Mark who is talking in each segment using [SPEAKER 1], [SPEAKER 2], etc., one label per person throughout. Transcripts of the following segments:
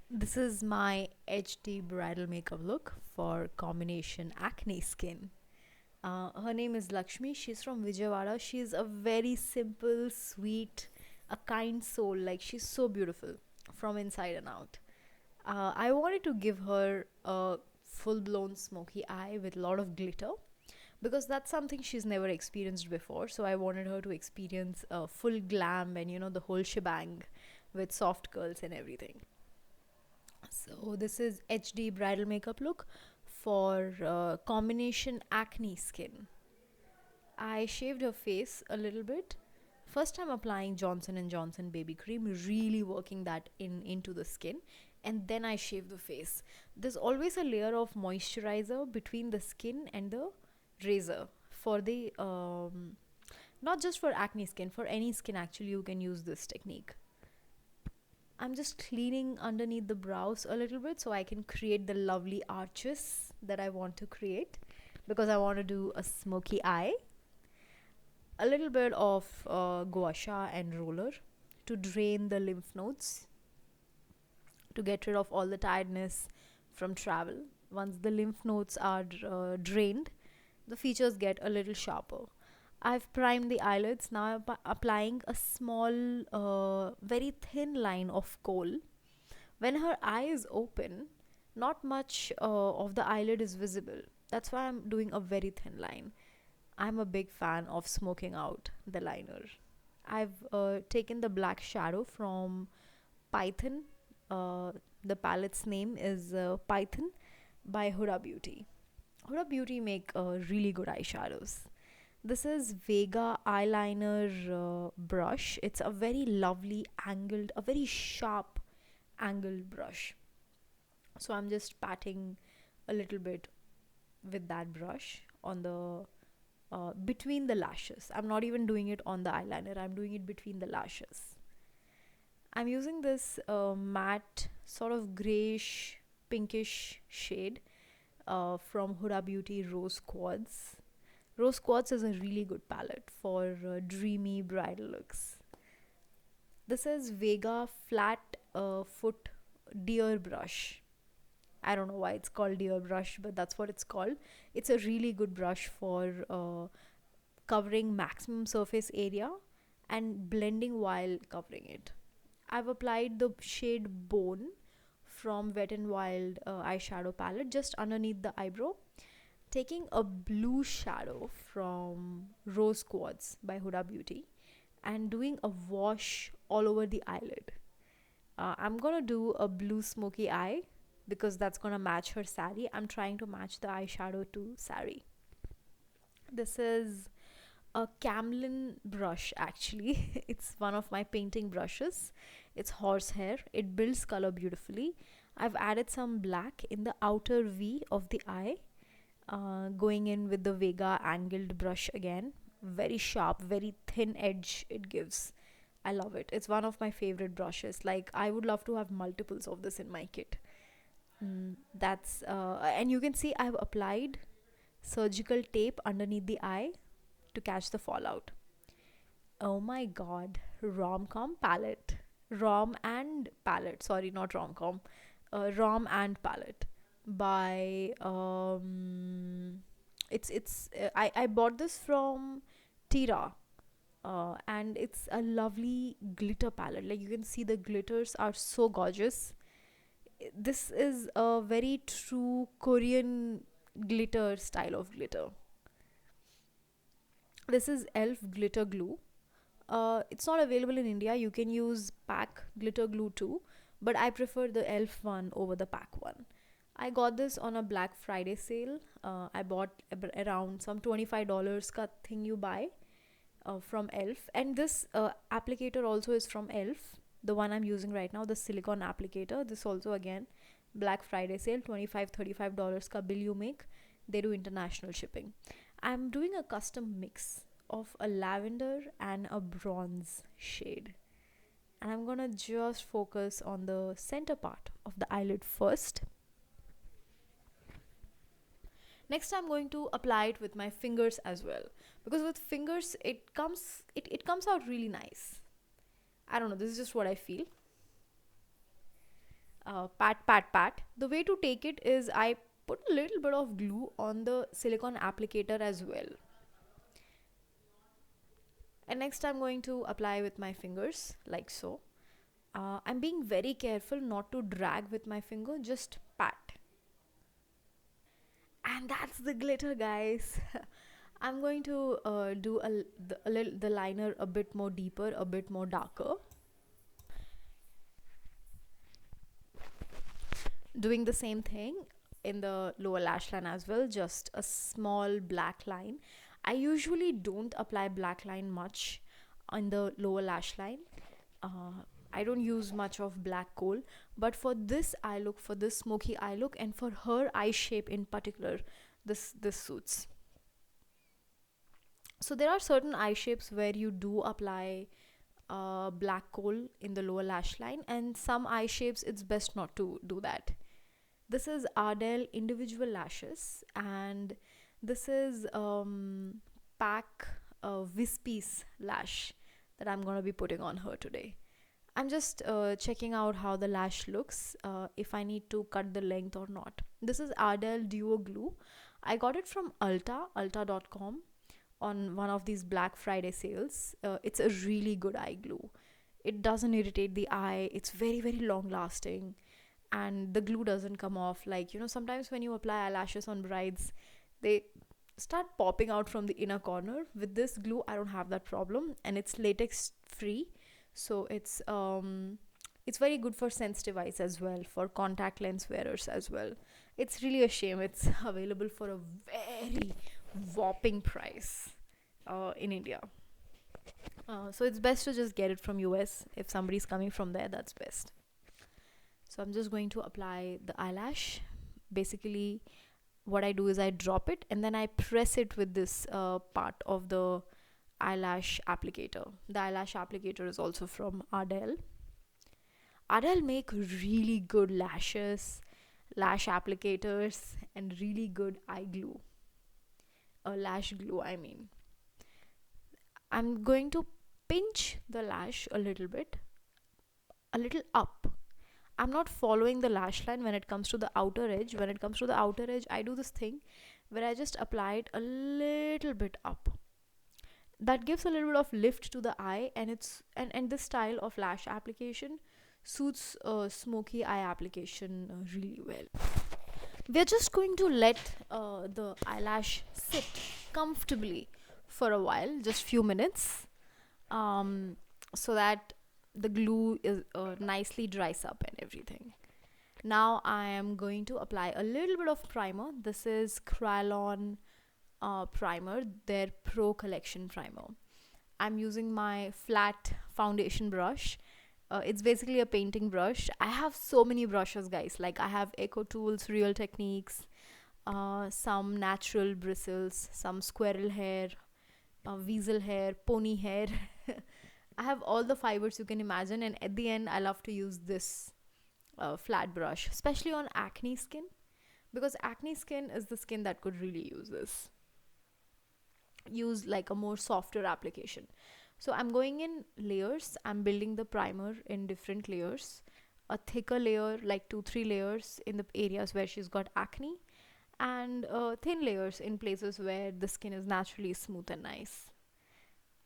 [SPEAKER 1] This is my HD bridal makeup look for combination acne skin. Her name is Lakshmi. She's from Vijayawada. She's a very simple, sweet, a kind soul. Like, she's so beautiful from inside and out. I wanted to give her a full blown smoky eye with a lot of glitter because that's something she's never experienced before. So I wanted her to experience a full glam and the whole shebang with soft curls and everything. So this is HD bridal makeup look for combination acne skin. I shaved her face a little bit. First I'm applying Johnson and Johnson baby cream, really working that into the skin, and then I shave the face. There's always a layer of moisturizer between the skin and the razor for the not just for acne skin, for any skin actually you can use this technique. I'm just cleaning underneath the brows a little bit so I can create the lovely arches that I want to create because I want to do a smoky eye. A little bit of gua sha and roller to drain the lymph nodes, to get rid of all the tiredness from travel. Once the lymph nodes are drained, the features get a little sharper. I've primed the eyelids. Now I'm applying a small, very thin line of kohl. When her eye is open, not much of the eyelid is visible. That's why I'm doing a very thin line. I'm a big fan of smoking out the liner. I've taken the black shadow from Python. Uh, the palette's name is Python by Huda Beauty. Huda Beauty make really good eyeshadows. This is Vega eyeliner brush. It's a very lovely angled, a very sharp angled brush. So I'm just patting a little bit with that brush on the between the lashes. I'm not even doing it on the eyeliner, I'm doing it between the lashes. I'm using this matte, sort of grayish, pinkish shade from Huda Beauty Rose Quartz. Rose Quartz is a really good palette for dreamy bridal looks. This is Vega Flat Foot Deer Brush. I don't know why it's called deer brush, but that's what it's called. It's a really good brush for covering maximum surface area and blending while covering it. I've applied the shade Bone from Wet n Wild eyeshadow palette just underneath the eyebrow, taking a blue shadow from Rose Quartz by Huda Beauty and doing a wash all over the eyelid. I'm gonna do a blue smoky eye because that's gonna match her sari. I'm trying to match the eyeshadow to sari. This is a Camlin brush actually. It's one of my painting brushes. It's horsehair. It builds color beautifully. I've added some black in the outer V of the eye, going in with the Vega angled brush again. Very sharp, very thin edge it gives. I love it. It's one of my favorite brushes. Like, I would love to have multiples of this in my kit. That's and you can see I've applied surgical tape underneath the eye to catch the fallout. Oh my god, rom-com palette. Rom and palette. Sorry, not rom-com. Rom and palette by I bought this from Tira. And it's a lovely glitter palette. Like, you can see the glitters are so gorgeous. This is a very true Korean glitter style of glitter. This is Elf glitter glue. It's not available in India. You can use pack glitter glue too, but I prefer the Elf one over the pack one. I got this on a Black Friday sale. I bought around some $25 ka thing you buy from Elf, and this applicator also is from Elf. The one I'm using right now, the silicone applicator. This also again Black Friday sale, 25 $35 ka bill you make. They do international shipping. I'm doing a custom mix of a lavender and a bronze shade. And I'm gonna just focus on the center part of the eyelid first. Next, I'm going to apply it with my fingers as well, because with fingers it comes out really nice. I don't know, this is just what I feel. Pat, pat, pat. The way to take it is I put a little bit of glue on the silicone applicator as well. And next I'm going to apply with my fingers like so. I'm being very careful not to drag with my finger, just pat. And that's the glitter, guys. I'm going to do the liner a bit more deeper, a bit more darker. Doing the same thing in the lower lash line as well, just a small black line. I usually don't apply black line much on the lower lash line. I don't use much of black coal, but for this eye look, for this smoky eye look, and for her eye shape in particular, this suits. So there are certain eye shapes where you do apply black coal in the lower lash line, and some eye shapes it's best not to do that. This is Ardell individual lashes, and this is pack wispies lash that I'm gonna be putting on her today. I'm just checking out how the lash looks, if I need to cut the length or not. This is Ardell Duo Glue. I got it from ulta.com on one of these Black Friday sales. It's a really good eye glue. It doesn't irritate the eye. It's very, very long lasting, and the glue doesn't come off. Like, sometimes when you apply eyelashes on brides, they start popping out from the inner corner. With this glue, I don't have that problem, and it's latex free, so it's very good for sensitive eyes as well, for contact lens wearers as well. It's really a shame it's available for a very whopping price in India. So it's best to just get it from US. If somebody's coming from there, that's best. So I'm just going to apply the eyelash. Basically, what I do is I drop it and then I press it with this part of the eyelash applicator. The eyelash applicator is also from Ardell. Ardell make really good lashes, lash applicators, and really good eye glue. Lash glue, I mean. I'm going to pinch the lash a little bit, a little up. I'm not following the lash line when it comes to the outer edge. When it comes to the outer edge, I do this thing where I just apply it a little bit up. That gives a little bit of lift to the eye, and and this style of lash application suits smoky eye application really well. We're just going to let the eyelash sit comfortably for a while, just few minutes, so that the glue is nicely dries up and everything. Now I am going to apply a little bit of primer. This is Krylon primer, their Pro Collection primer. I'm using my flat foundation brush. It's basically a painting brush. I have so many brushes, guys. Like, I have Eco Tools, Real Techniques, some natural bristles, some squirrel hair, weasel hair, pony hair. I have all the fibers you can imagine, and at the end I love to use this flat brush, especially on acne skin, because acne skin is the skin that could really use like a more softer application. So I'm going in layers. I'm building the primer in different layers, a thicker layer, like 2-3 layers in the areas where she's got acne, and thin layers in places where the skin is naturally smooth and nice.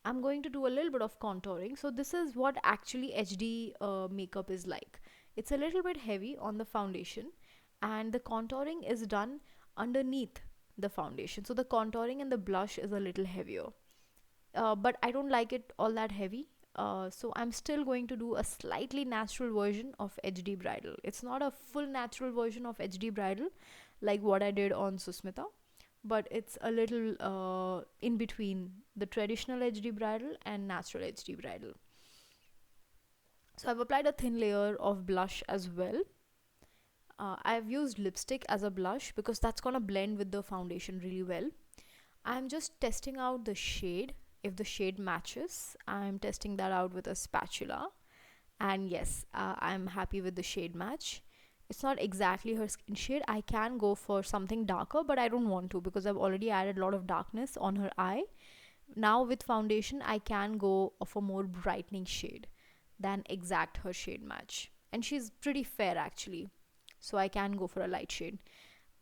[SPEAKER 1] I'm going to do a little bit of contouring. So this is what actually HD makeup is like. It's a little bit heavy on the foundation, and the contouring is done underneath the foundation. So the contouring and the blush is a little heavier. But I don't like it all that heavy. So I'm still going to do a slightly natural version of HD Bridal. It's not a full natural version of HD Bridal like what I did on Susmita, but it's a little in between the traditional HD Bridal and natural HD Bridal. So I've applied a thin layer of blush as well. I've used lipstick as a blush because that's gonna blend with the foundation really well. I'm just testing out the shade. If the shade matches, I'm testing that out with a spatula, and yes, I'm happy with the shade match. It's not exactly her skin shade. I can go for something darker, but I don't want to because I've already added a lot of darkness on her eye. Now with foundation, I can go of a more brightening shade than exact her shade match. and she's pretty fair actually, so I can go for a light shade.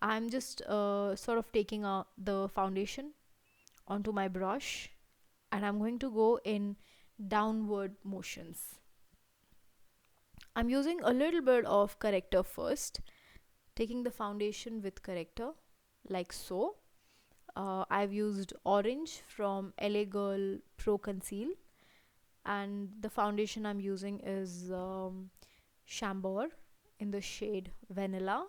[SPEAKER 1] I'm just sort of taking the foundation onto my brush, and I'm going to go in downward motions. I'm using a little bit of corrector first, taking the foundation with corrector like so. I've used orange from LA Girl Pro Conceal, and the foundation I'm using is Chambord in the shade Vanilla.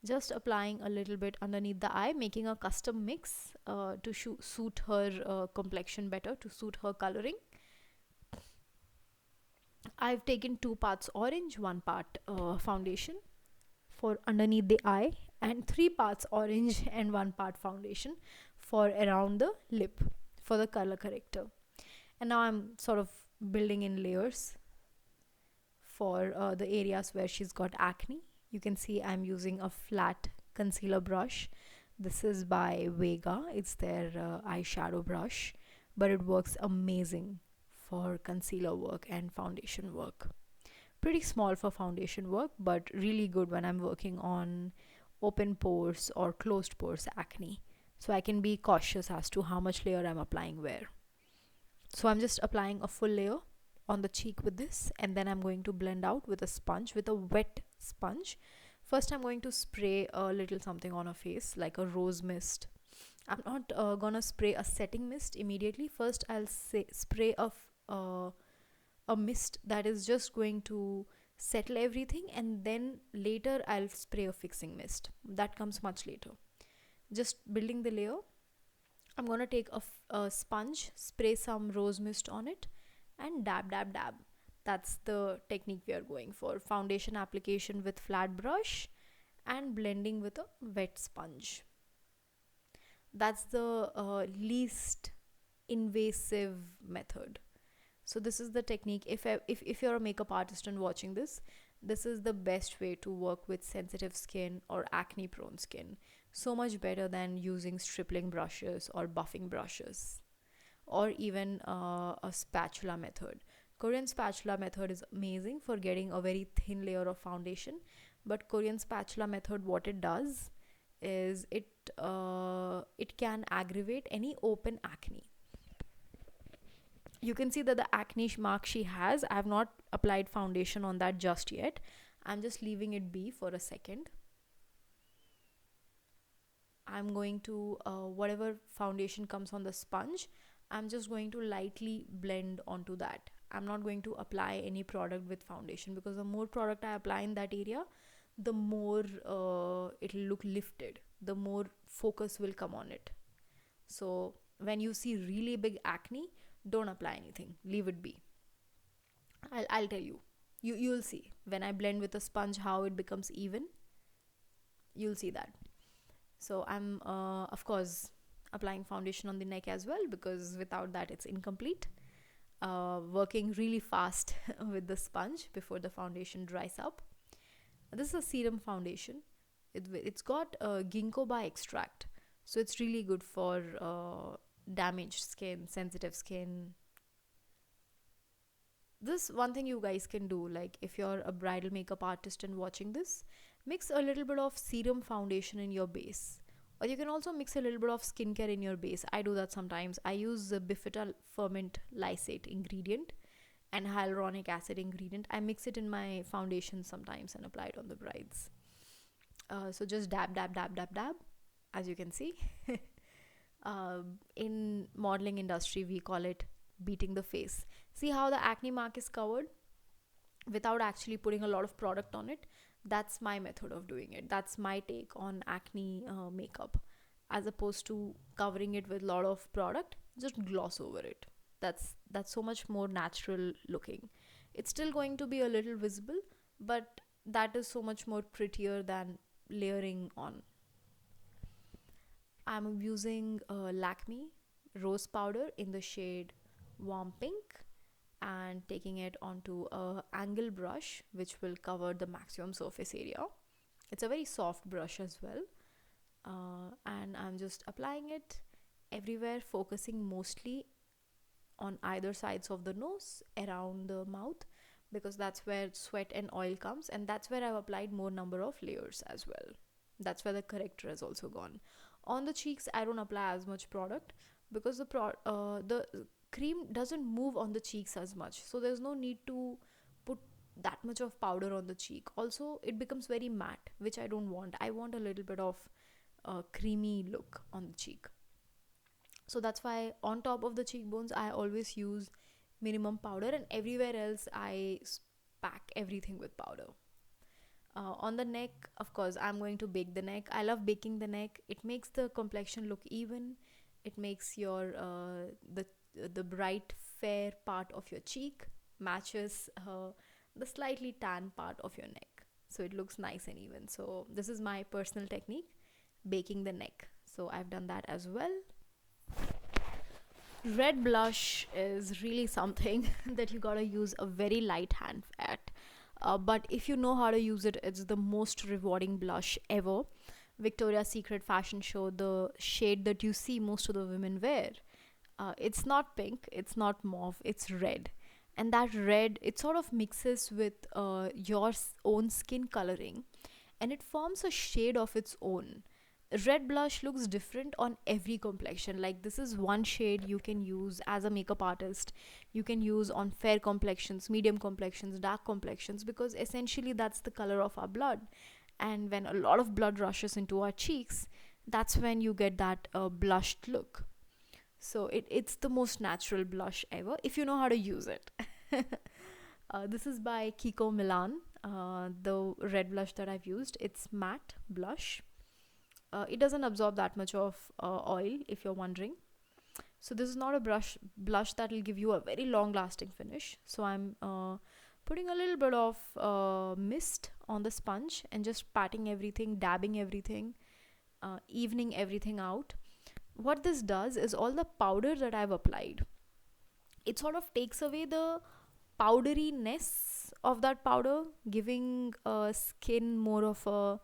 [SPEAKER 1] Just applying a little bit underneath the eye, making a custom mix to suit her complexion better, to suit her coloring. I've taken 2 parts orange, 1 part foundation for underneath the eye, and 3 parts orange and 1 part foundation for around the lip for the color corrector. And now I'm sort of building in layers for the areas where she's got acne. You can see I'm using a flat concealer brush. This is by Vega. It's their eyeshadow brush, but it works amazing for concealer work and foundation work. Pretty small for foundation work, but really good when I'm working on open pores or closed pores acne. So I can be cautious as to how much layer I'm applying where. So I'm just applying a full layer on the cheek with this, and then I'm going to blend out with a sponge, with a wet sponge. First I'm going to spray a little something on her face like a rose mist. I'm not gonna spray a setting mist immediately. First I'll spray a mist that is just going to settle everything, and then later I'll spray a fixing mist that comes much later. Just building the layer, I'm gonna take a sponge, spray some rose mist on it, and dab dab dab. That's the technique we are going for. Foundation application with flat brush and blending with a wet sponge. That's the least invasive method. So this is the technique. If you're a makeup artist and watching this, this is the best way to work with sensitive skin or acne prone skin. So much better than using stripling brushes or buffing brushes, or even a spatula method. Korean spatula method is amazing for getting a very thin layer of foundation, but Korean spatula method, what it does is it can aggravate any open acne. You can see that the acne mark she has, I have not applied foundation on that just yet. I'm just leaving it be for a second. I'm going to whatever foundation comes on the sponge, I'm just going to lightly blend onto that. I'm not going to apply any product with foundation, because the more product I apply in that area, the more it'll look lifted, the more focus will come on it. So when you see really big acne, don't apply anything, leave it be. I'll tell you, you'll see when I blend with a sponge how it becomes even. You'll see that. So I'm of course applying foundation on the neck as well, because without that it's incomplete. Working really fast with the sponge before the foundation dries up. This is a serum foundation. It's got ginkgo biloba extract, so it's really good for damaged skin, sensitive skin. This one thing you guys can do, like if you're a bridal makeup artist and watching this, mix a little bit of serum foundation in your base, or you can also mix a little bit of skincare in your base. I do that sometimes. I use the bifital ferment lysate ingredient and hyaluronic acid ingredient. I mix it in my foundation sometimes and apply it on the brides. So just dab dab dab dab dab, as you can see. In modeling industry we call it beating the face. See how the acne mark is covered without actually putting a lot of product on it? That's my method of doing it. That's my take on acne makeup. As opposed to covering it with a lot of product, just gloss over it. That's so much more natural looking. It's still going to be a little visible, but that is so much more prettier than layering on. I'm using Lakme rose powder in the shade warm pink, and taking it onto a angle brush which will cover the maximum surface area. It's a very soft brush as well, and I'm just applying it everywhere, focusing mostly on either sides of the nose, around the mouth, because that's where sweat and oil comes, and that's where I've applied more number of layers as well. That's where the corrector has also gone. On the cheeks, I don't apply as much product because the cream doesn't move on the cheeks as much, so there's no need to put that much of powder on the cheek. Also, it becomes very matte, which I don't want. I want a little bit of creamy look on the cheek. So that's why on top of the cheekbones I always use minimum powder, and everywhere else I pack everything with powder. On the neck, of course, I'm going to bake the neck. I love baking the neck. It makes the complexion look even. It makes your the bright fair part of your cheek matches the slightly tan part of your neck, so it looks nice and even. So this is my personal technique, baking the neck. So I've done that as well. Red blush is really something that you gotta use a very light hand at. But if you know how to use it, it's the most rewarding blush ever. Victoria's Secret fashion show, the shade that you see most of the women wear, it's not pink, it's not mauve, it's red. And that red, it sort of mixes with your own skin coloring, and it forms a shade of its own. Red blush looks different on every complexion. Like, this is one shade you can use as a makeup artist. You can use on fair complexions, medium complexions, dark complexions, because essentially that's the color of our blood. And when a lot of blood rushes into our cheeks, that's when you get that blushed look. So it's the most natural blush ever if you know how to use it. This is by Kiko Milan. The red blush that I've used, it's matte blush. It doesn't absorb that much of oil, if you're wondering. So this is not a blush that will give you a very long lasting finish. So I'm putting a little bit of mist on the sponge and just patting everything, dabbing everything, evening everything out. What this does is all the powder that I've applied, it sort of takes away the powderiness of that powder, giving skin more of a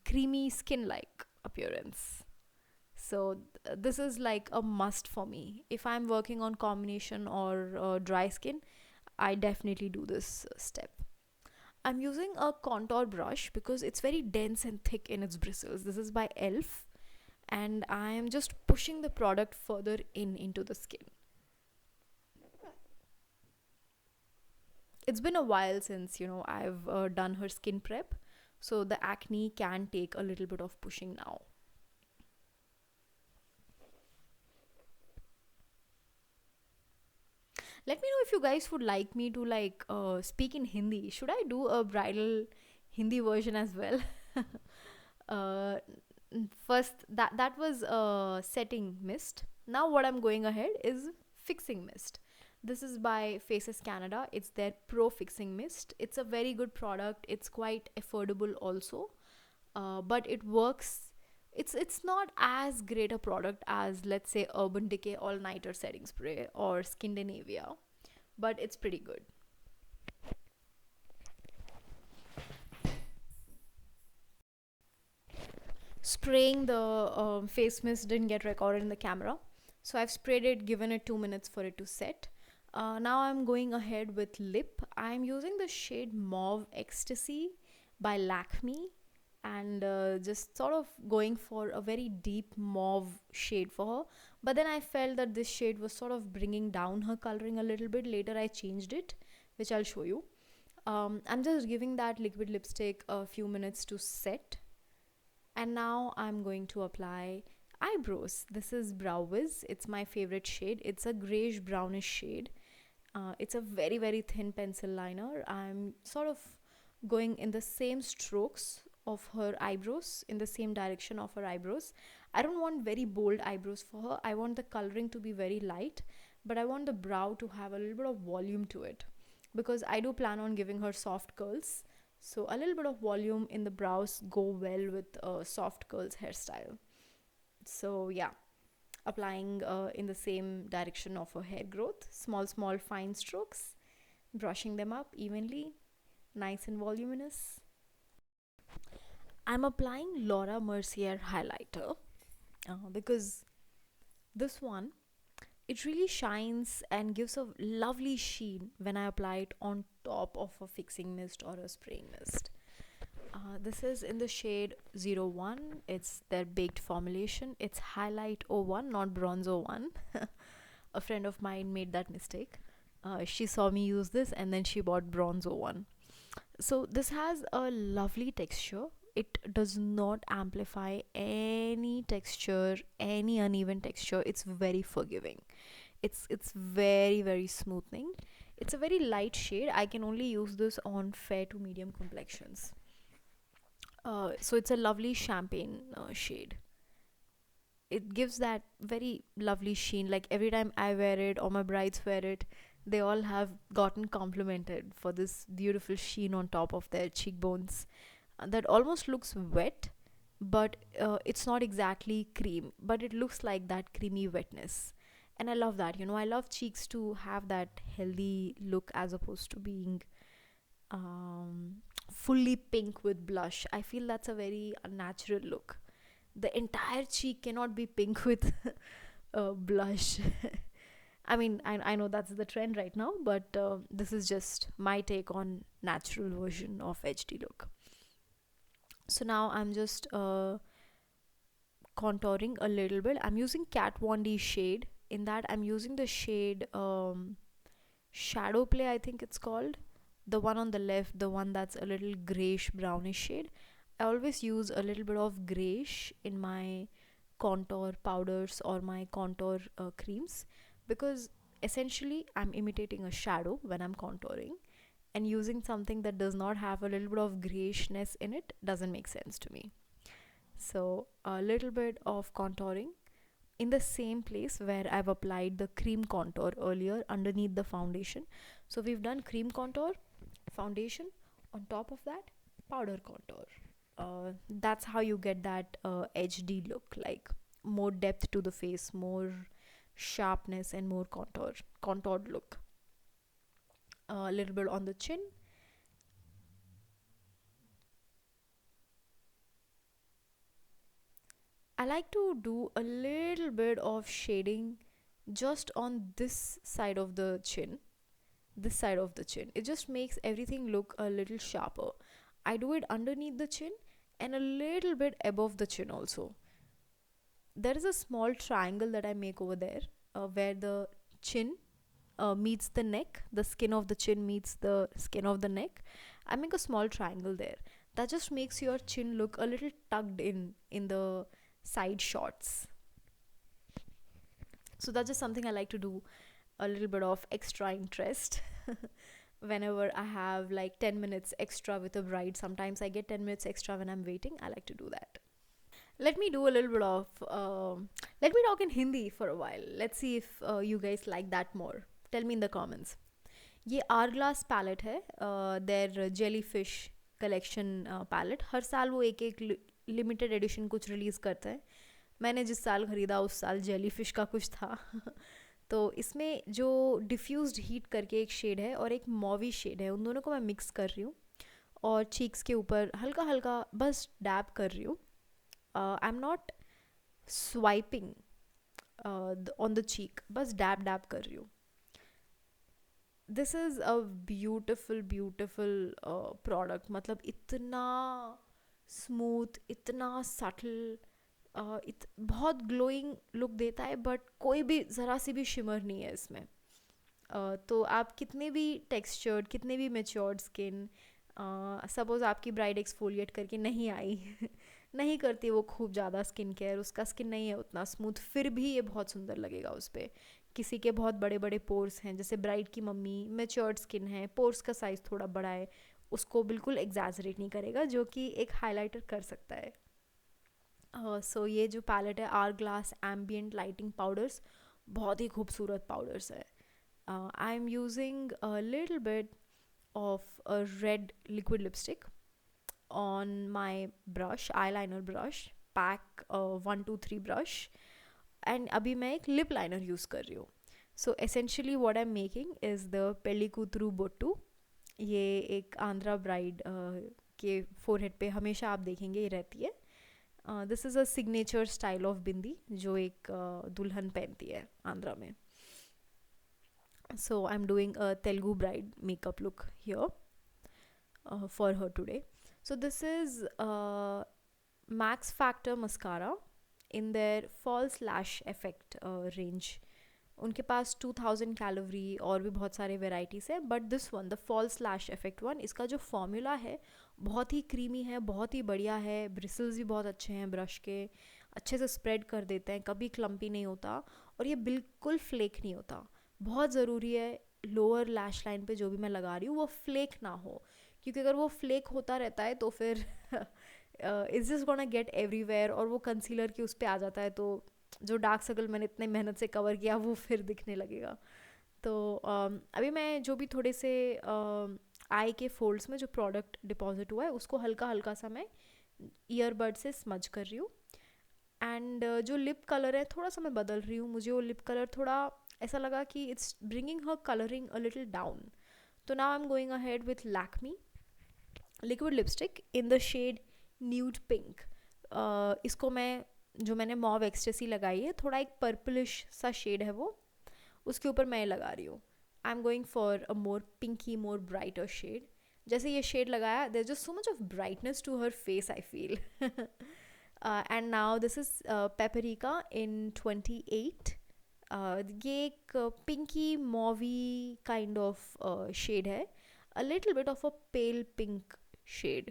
[SPEAKER 1] creamy skin like appearance. So this is like a must for me. If I'm working on combination or dry skin, I definitely do this step. I'm using a contour brush because it's very dense and thick in its bristles. This is by Elf, and I am just pushing the product further in into the skin. It's been a while since, I've done her skin prep, so the acne can take a little bit of pushing now. Let me know if you guys would like me to speak in Hindi. Should I do a bridal Hindi version as well? uh, First, that was setting mist. Now what I'm going ahead is fixing mist. This is by Faces Canada. It's their Pro Fixing Mist. It's a very good product. It's quite affordable also, but it works. It's not as great a product as, let's say, Urban Decay All Nighter Setting Spray or Skindinavia, but it's pretty good. Spraying the face mist didn't get recorded in the camera, so I've sprayed it, given it 2 minutes for it to set. Now I'm going ahead with lip. I'm using the shade Mauve Ecstasy by Lakme, and just sort of going for a very deep mauve shade for her. But then I felt that this shade was sort of bringing down her coloring a little bit. Later I changed it, which I'll show you. I'm just giving that liquid lipstick a few minutes to set, and now I'm going to apply eyebrows. This is Brow Wiz. It's my favorite shade. It's a grayish brownish shade. It's a very, very thin pencil liner. I'm sort of going in the same strokes of her eyebrows, in the same direction of her eyebrows. I don't want very bold eyebrows for her. I want the coloring to be very light, but I want the brow to have a little bit of volume to it, because I do plan on giving her soft curls. So a little bit of volume in the brows go well with a soft curls hairstyle. So yeah, applying in the same direction of her hair growth, small fine strokes, brushing them up evenly, nice and voluminous. I'm applying Laura Mercier highlighter because this one, It really shines and gives a lovely sheen when I apply it on top of a fixing mist or a spraying mist. This is in the shade 01. It's their baked formulation. It's highlight 01, not bronze 01. A friend of mine made that mistake. She saw me use this and then she bought bronze 01. So this has a lovely texture. It does not amplify any texture, any uneven texture. It's very forgiving. It's very smoothing. It's a very light shade. I can only use this on fair to medium complexions. So it's a lovely champagne shade. It gives that very lovely sheen. Like every time I wear it or my brides wear it, they all have gotten complimented for this beautiful sheen on top of their cheekbones that almost looks wet, but it's not exactly cream, but it looks like that creamy wetness. And I love that. I love cheeks to have that healthy look as opposed to being um, fully pink with blush. I feel that's a very unnatural look. The entire cheek cannot be pink with blush. I mean, I know that's the trend right now, but this is just my take on natural version of HD look. So now I'm just contouring a little bit. I'm using Kat Von D shade. In that, I'm using the shade Shadow Play, I think it's called. The one on the left, the one that's a little grayish brownish shade. I always use a little bit of grayish in my contour powders or my contour creams, because essentially I'm imitating a shadow when I'm contouring, and using something that does not have a little bit of grayishness in it doesn't make sense to me. So a little bit of contouring in the same place where I've applied the cream contour earlier underneath the foundation. So we've done cream contour, foundation, on top of that powder contour. That's how you get that HD look, like more depth to the face, more sharpness, and more contoured look. A little bit on the chin. I like to do a little bit of shading just on this side of the chin. This side of the chin. It just makes everything look a little sharper. I do it underneath the chin and a little bit above the chin also. There is a small triangle that I make over there where the chin meets the neck, the skin of the chin meets the skin of the neck. I make a small triangle there. That just makes your chin look a little tucked in the side shots. So that's just something I like to do, a little bit of extra interest. Whenever I have like 10 minutes extra with a bride, sometimes I get 10 minutes extra when I'm waiting. I like to do that. Let me do a little bit of let me talk in Hindi for a while. Let's see if you guys like that more. Tell me in the comments. ये are glass palette है, their jellyfish collection palette. हर साल वो एक एक limited edition कुछ release करते हैं. मैंने जिस साल ख़रीदा उस साल जेली फिश का कुछ था. तो इसमें जो डिफ्यूज्ड हीट करके एक शेड है और एक मॉवी शेड है, उन दोनों को मैं मिक्स कर रही हूँ और चीक्स के ऊपर हल्का हल्का बस डैब कर रही हूँ. I am not swiping on the cheek, बस डैब डैब कर रही हूँ. This is a beautiful product. मतलब इतना स्मूथ, इतना सटल, बहुत ग्लोइंग लुक देता है, बट कोई भी ज़रा सी भी शिमर नहीं है इसमें. तो आप कितने भी टेक्सचर्ड, कितने भी मेच्योर्ड स्किन, सपोज़ आपकी ब्राइड एक्सफोलिएट करके नहीं आई नहीं करती वो खूब ज़्यादा स्किन केयर, उसका स्किन नहीं है उतना स्मूथ, फिर भी ये बहुत सुंदर लगेगा उस पर. किसी के बहुत बड़े बड़े पोर्स हैं, जैसे ब्राइड की मम्मी मेच्योर्ड स्किन है, पोर्स का साइज़ थोड़ा बड़ा है, उसको बिल्कुल एग्जैजरेट नहीं करेगा, जो कि एक हाइलाइटर कर सकता है. सो ये जो पैलेट है, are glass ambient lighting powders, बहुत ही खूबसूरत पाउडर्स है. I am using a little bit of a red liquid lipstick on my brush, eyeliner brush, pack 1 2 3 brush, and अभी मैं एक lip liner यूज़ कर रही हूँ. So essentially what I'm making is the पेली कूतरू बोट्टू. ये एक आंध्रा ब्राइड के फोरहेड पे हमेशा आप देखेंगे ये रहती है. This is a signature style of bindi जो एक दुल्हन पहनती है आंध्रा में. So I'm doing a Telugu bride makeup look here for her today. So this is Max Factor mascara in their false lash effect range. उनके पास 2000 कैलोरी और भी बहुत सारे वेराइटीज़ है, but this one the false lash effect one, इसका जो formula है बहुत ही क्रीमी है, बहुत ही बढ़िया है. ब्रिसल्स भी बहुत अच्छे हैं, ब्रश के अच्छे से स्प्रेड कर देते हैं, कभी क्लम्पी नहीं होता और ये बिल्कुल फ्लेक नहीं होता. बहुत ज़रूरी है लोअर लैश लाइन पे जो भी मैं लगा रही हूँ वो फ्लेक ना हो, क्योंकि अगर वो फ्लेक होता रहता है तो फिर it's just gonna get everywhere और वो कंसीलर के उस पर आ जाता है, तो जो डार्क सर्कल मैंने इतने मेहनत से कवर किया वो फिर दिखने लगेगा. तो अभी मैं जो भी थोड़े से आई के फोल्ड्स में जो प्रोडक्ट डिपॉजिट हुआ है उसको हल्का हल्का सा मैं ईयरबड से स्मज कर रही हूँ. एंड जो लिप कलर है थोड़ा सा मैं बदल रही हूँ, मुझे वो लिप कलर थोड़ा ऐसा लगा कि it's bringing her colouring a little down. तो now I am going ahead with Lakme liquid lipstick in the shade nude pink. इसको मैं जो मैंने मॉव एक्सटेसी लगाई है, थोड़ा एक पर्पलिश सा शेड है वो, उसके ऊपर मैं लगा रही हूँ. I am going for a more pinky more brighter shade. जैसे ये शेड लगाया there just so much of brightness to her face I feel. And now this is paprika in 28. ये एक pinky mauve kind of shade है, a little bit of a pale pink shade.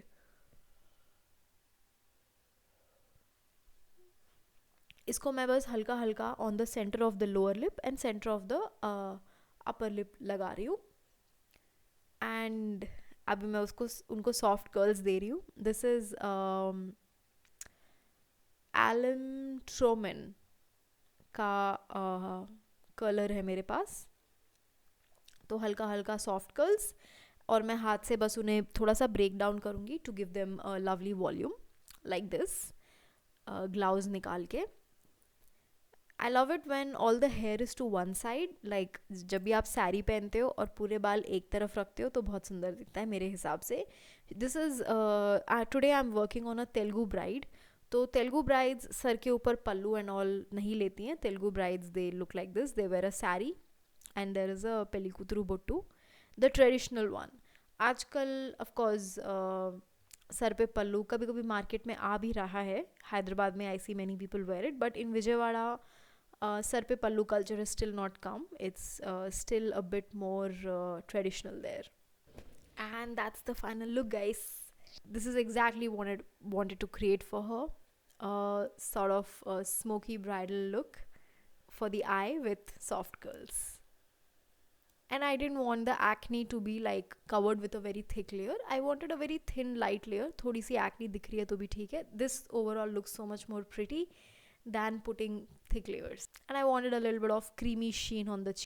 [SPEAKER 1] इसको मैं बस हल्का हल्का on the centre of the lower lip and centre of the upper lip लगा रही हूँ. एंड अभी मैं उसको उनको सॉफ्ट कर्ल्स दे रही हूँ. दिस इज एलन ट्रोमन का कलर है मेरे पास. तो हल्का हल्का सॉफ्ट कर्ल्स और मैं हाथ से बस उन्हें थोड़ा सा ब्रेक डाउन करूँगी to give them lovely volume like this, ग्लाउज निकाल के. I love it when all the hair is to one side, like जब भी आप साड़ी पहनते हो और पूरे बाल एक तरफ रखते हो तो बहुत सुंदर दिखता है मेरे हिसाब से. This is today I am working on a Telugu bride. तो तेलुगु ब्राइड्स सर के ऊपर पल्लू एंड ऑल नहीं लेती हैं. Telugu brides they look like this, they wear a sari and there is a pellikuthuru bottu, the traditional one. आजकल ऑफकोर्स सर पे पल्लू कभी कभी मार्केट में आ भी रहा है. हैदराबाद में I see many people wear it, but in Vijayawada सर पे पल्लू culture is still not come. It's still a bit more traditional there. And that's the final look, guys. This is exactly wanted to create for her. Sort of a smoky bridal look for the eye with soft curls. And I didn't want the acne to be like covered with a very thick layer. I wanted a very thin light layer. थोड़ी सी acne दिख रही है तो भी ठीक है. This overall looks so much more pretty than putting thick layers. And I wanted a little bit of creamy sheen on the cheek.